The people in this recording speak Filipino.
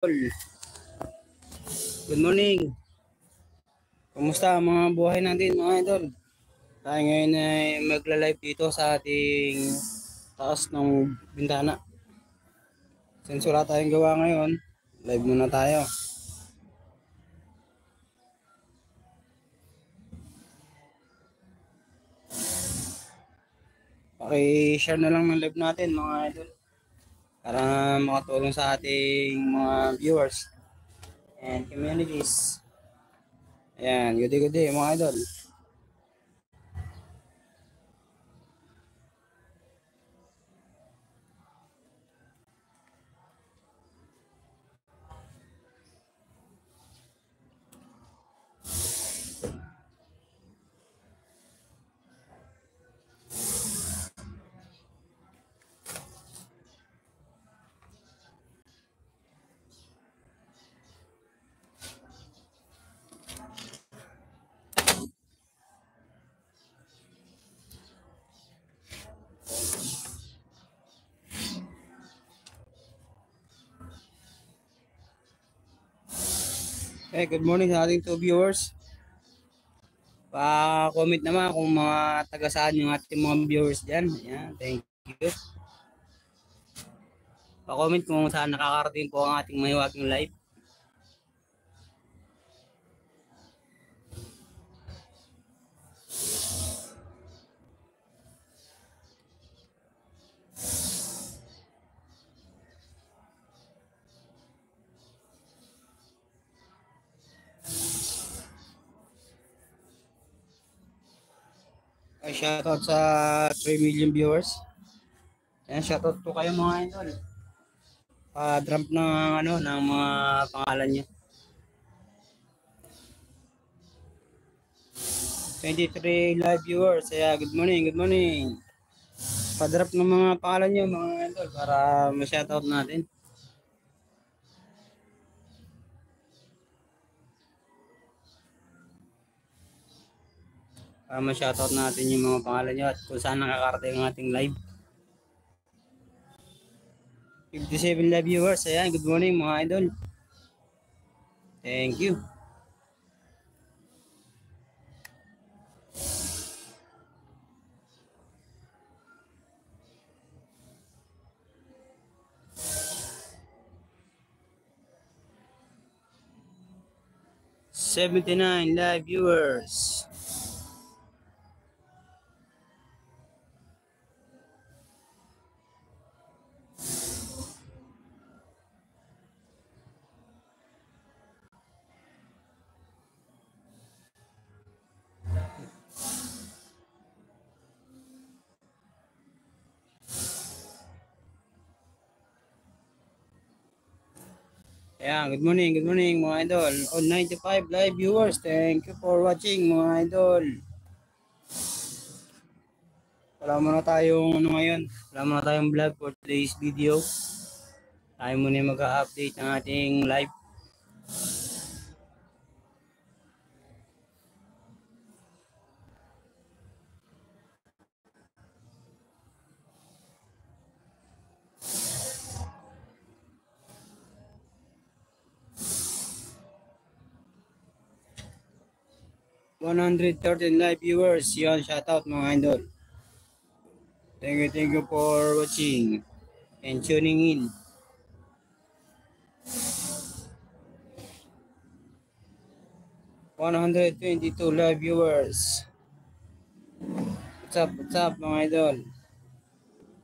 Good morning. Kumusta ang mga buhay natin mga idol? Tayo ngayon ay magla-live dito sa ating taas ng bintana. Since wala tayong gawa ngayon, live muna tayo. Paki-share na lang ng live natin mga idol para makatulong sa ating mga viewers and communities. Ayan, good day mga idol. Good morning sa ating 2 viewers. Pa-comment naman kung mga taga saan yung ating mga viewers dyan. Ayan, thank you. Pa-comment kung saan nakakarating po ang ating mahiwagang live. Ay, shoutout sa 3 million viewers. Ayan, shoutout po kayo mga idol. Pa-drop ng mga pangalan nyo. 23 live viewers. Kaya good morning. Pa-drop ng mga pangalan nyo mga idol para ma-shoutout natin. Para ma-shoutout natin yung mga pangalan nyo at kung saan nakakarating ang ating live. 57 live viewers. Ayan, good morning mga idol. Thank you. '79 live viewers. Ayan, good morning mga idol. On 95 live viewers, thank you for watching mga idol. Wala muna tayong vlog for today's video. Tayo muna mag-update ng ating live. '113 live viewers. Yan, shoutout mga idol. Thank you for watching and tuning in. '122 live viewers. What's up mga idol?